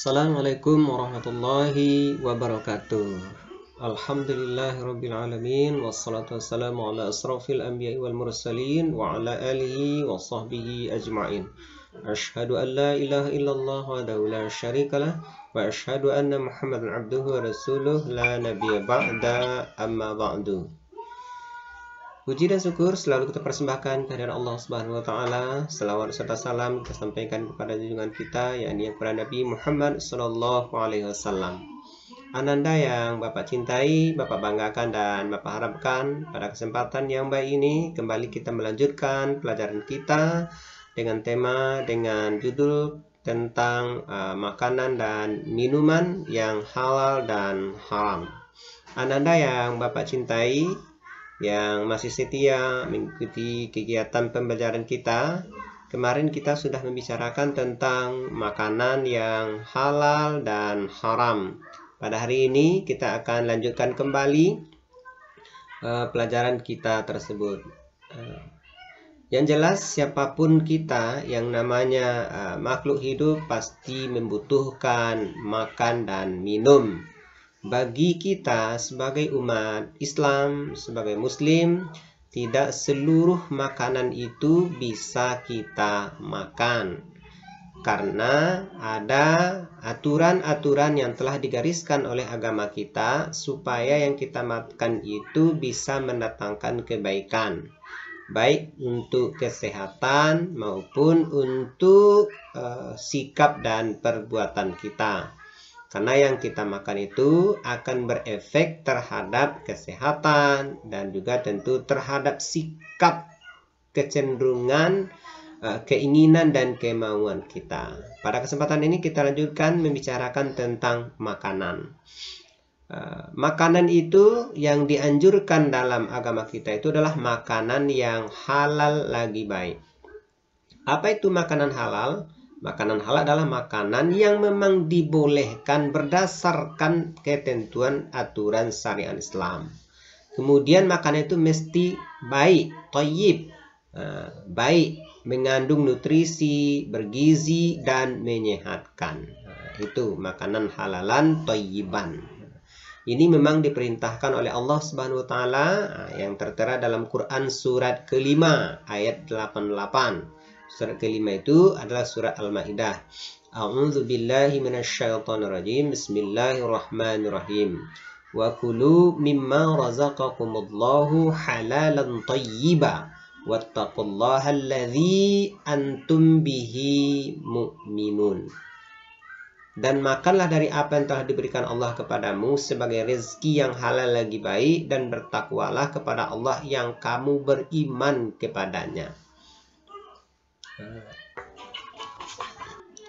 Assalamualaikum warahmatullahi wabarakatuh. Alhamdulillahirabbil alamin wassalatu wassalamu ala asrofil anbiya'i wal mursalin wa ala alihi wa sahbihi ajma'in. Asyhadu an la ilaha illallah wahdahu la syarikalah wa asyhadu anna Muhammadan abduhu wa rasuluh la nabiyya ba'da amma ba'du. Puji dan syukur selalu kita persembahkan kehadirat Allah Subhanahu wa taala. Selawat serta salam kita sampaikan kepada junjungan kita yakni kepada Nabi Muhammad sallallahu alaihi wasallam. Ananda yang Bapak cintai, Bapak banggakan dan Bapak harapkan pada kesempatan yang baik ini kembali kita melanjutkan pelajaran kita dengan judul tentang makanan dan minuman yang halal dan haram. Ananda yang Bapak cintai, yang masih setia mengikuti kegiatan pembelajaran kita, kemarin kita sudah membicarakan tentang makanan yang halal dan haram. Pada hari ini kita akan lanjutkan kembali pelajaran kita tersebut. Yang jelas siapapun kita yang namanya makhluk hidup pasti membutuhkan makan dan minum. Bagi kita sebagai umat Islam, sebagai Muslim, tidak seluruh makanan itu bisa kita makan. Karena ada aturan-aturan yang telah digariskan oleh agama kita supaya yang kita makan itu bisa mendatangkan kebaikan. Baik untuk kesehatan maupun untuk sikap dan perbuatan kita. Karena yang kita makan itu akan berefek terhadap kesehatan dan juga tentu terhadap sikap, kecenderungan, keinginan dan kemauan kita. Pada kesempatan ini kita lanjutkan membicarakan tentang makanan. Makanan itu yang dianjurkan dalam agama kita itu adalah makanan yang halal lagi baik. Apa itu makanan halal? Makanan halal adalah makanan yang memang dibolehkan berdasarkan ketentuan aturan syariat Islam. Kemudian makanan itu mesti baik, thayyib, baik, mengandung nutrisi, bergizi dan menyehatkan. Itu makanan halalan thayyiban. Ini memang diperintahkan oleh Allah Subhanahu wa taala yang tertera dalam Quran surat kelima ayat 88. Surat kelima itu adalah surat Al-Maidah. A'udzu billahi minasyaitonir rajim. Bismillahirrahmanirrahim. Wa kulu mimma razaqakumullahu halalan thayyiba wattaqullaha alladzi antum bihi mu'minun. Dan makanlah dari apa yang telah diberikan Allah kepadamu sebagai rezeki yang halal lagi baik, dan bertakwalah kepada Allah yang kamu beriman kepadanya.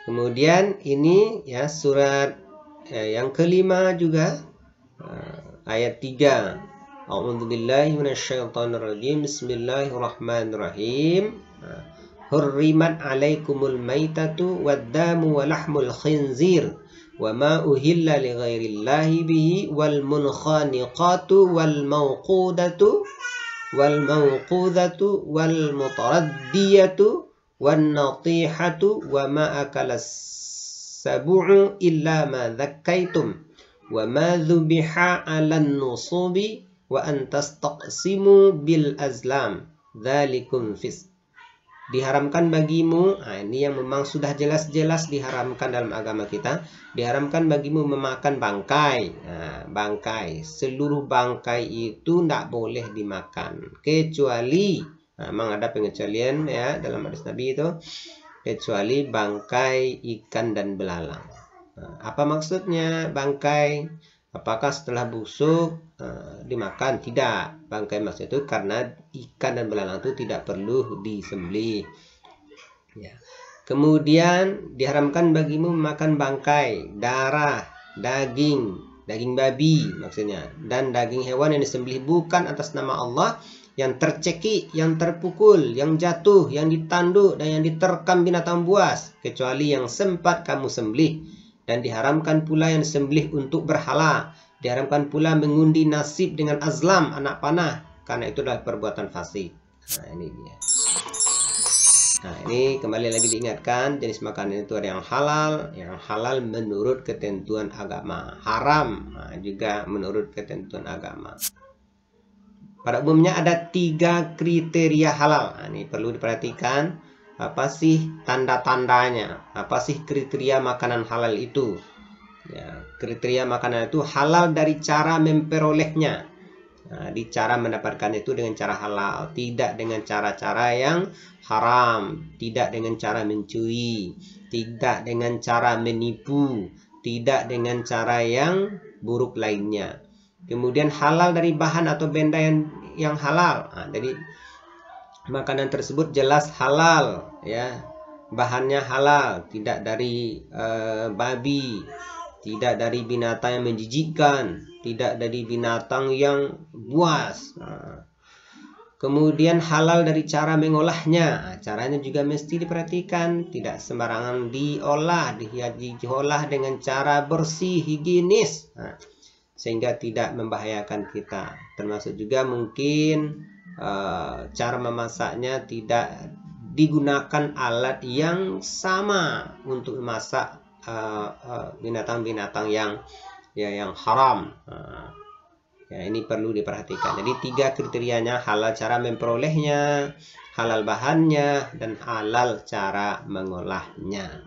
Kemudian ini ya surat yang kelima juga ayat 3. A'udzubillahi minasyaitonirrajim. Bismillahirrahmanirrahim. Hurrimat 'alaikumul maitatu wad-damu wa lahmul khinzir wa ma uhilla li ghairillahi bihi wal munkhaniqatu wal mawqudatu wal mutaraddiyatu wan natihatu wa ma akalas sab'u illa ma dhakkaitum wa ma dhubiha 'alan nusubi wa an tastaqsimu bil azlam dzalikum fis. Diharamkan bagimu, ini yang memang sudah jelas-jelas diharamkan dalam agama kita, diharamkan bagimu memakan bangkai. Bangkai, seluruh bangkai itu tidak boleh dimakan, kecuali memang ada pengecualian ya dalam hadis Nabi itu, kecuali bangkai ikan dan belalang. Apa maksudnya bangkai? Apakah setelah busuk dimakan? Tidak. Bangkai maksud itu karena ikan dan belalang itu tidak perlu disembelih. Ya. Kemudian diharamkan bagimu memakan bangkai, darah, daging babi maksudnya, dan daging hewan yang disembelih bukan atas nama Allah, yang tercekik, yang terpukul, yang jatuh, yang ditanduk, dan yang diterkam binatang buas, kecuali yang sempat kamu sembelih. Dan diharamkan pula yang disembelih untuk berhala. Diharamkan pula mengundi nasib dengan azlam, anak panah, karena itu adalah perbuatan fasik. Nah, ini dia. Nah, ini kembali lagi diingatkan, jenis makanan itu ada yang halal menurut ketentuan agama, haram juga menurut ketentuan agama. Pada umumnya ada 3 kriteria halal. Nah, ini perlu diperhatikan, apa sih tanda-tandanya, apa sih kriteria makanan halal itu. Ya, kriteria makanan itu halal dari cara memperolehnya. Nah, di cara mendapatkan itu dengan cara halal, tidak dengan cara-cara yang haram, tidak dengan cara mencuri, tidak dengan cara menipu, tidak dengan cara yang buruk lainnya. Kemudian halal dari bahan atau benda yang halal. Nah, jadi makanan tersebut jelas halal, ya, bahannya halal, tidak dari babi, tidak dari binatang yang menjijikkan, tidak dari binatang yang buas. Nah, kemudian halal dari cara mengolahnya. Nah, caranya juga mesti diperhatikan, tidak sembarangan diolah, diolah dengan cara bersih, higienis, nah, sehingga tidak membahayakan kita. Termasuk juga mungkin cara memasaknya tidak digunakan alat yang sama untuk memasak binatang-binatang yang haram. Ya, ini perlu diperhatikan. Jadi 3 kriterianya, halal cara memperolehnya, halal bahannya, dan halal cara mengolahnya.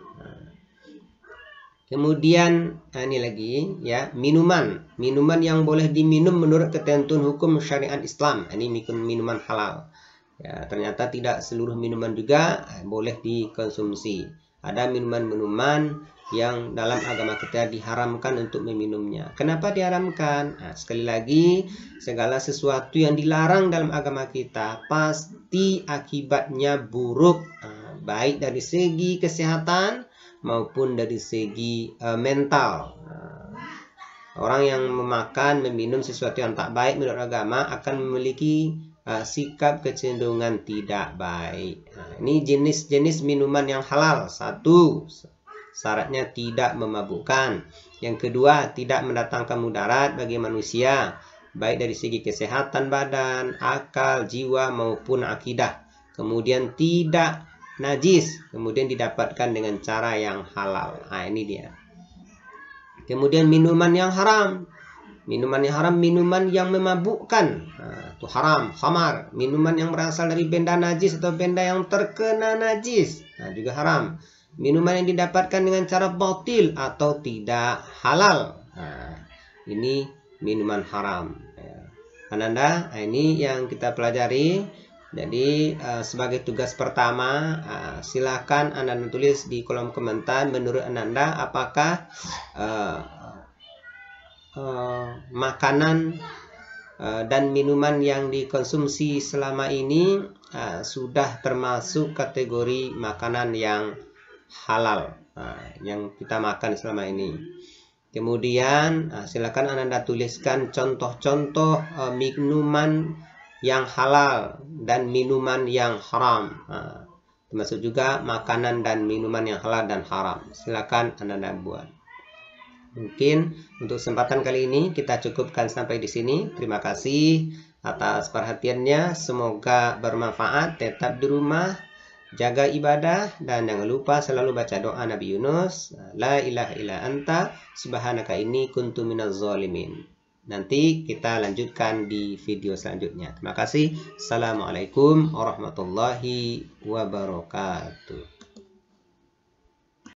Kemudian ini lagi, ya, minuman yang boleh diminum menurut ketentuan hukum syariat Islam. Ini minuman halal. Ya, ternyata tidak seluruh minuman juga boleh dikonsumsi. Ada minuman-minuman yang dalam agama kita diharamkan untuk meminumnya. Kenapa diharamkan? Nah, sekali lagi, segala sesuatu yang dilarang dalam agama kita pasti akibatnya buruk, baik dari segi kesehatan maupun dari segi mental. Orang yang meminum sesuatu yang tak baik menurut agama akan memiliki sikap kecenderungan tidak baik. Nah, ini jenis-jenis minuman yang halal. 1, syaratnya tidak memabukkan. Yang kedua, tidak mendatangkan mudarat bagi manusia, baik dari segi kesehatan badan, akal, jiwa maupun akidah. Kemudian tidak najis, kemudian didapatkan dengan cara yang halal. Nah, ini dia. Kemudian minuman yang haram. Minuman yang memabukkan. Nah, itu haram, khamar. Minuman yang berasal dari benda najis atau benda yang terkena najis, nah, juga haram. Minuman yang didapatkan dengan cara batil atau tidak halal, nah, ini minuman haram. Ananda, ini yang kita pelajari. Jadi sebagai tugas pertama, silakan Anda tulis di kolom komentar menurut Ananda apakah makanan dan minuman yang dikonsumsi selama ini sudah termasuk kategori makanan yang halal, yang kita makan selama ini. Kemudian silakan Anda tuliskan contoh-contoh minuman yang halal dan minuman yang haram, termasuk juga makanan dan minuman yang halal dan haram. Silakan Anda buat. Mungkin untuk kesempatan kali ini kita cukupkan sampai di sini. Terima kasih atas perhatiannya. Semoga bermanfaat. Tetap di rumah, jaga ibadah, dan jangan lupa selalu baca doa Nabi Yunus. La ilaha illa anta subhanaka inni kuntu minaz zalimin. Nanti kita lanjutkan di video selanjutnya. Terima kasih. Assalamualaikum warahmatullahi wabarakatuh.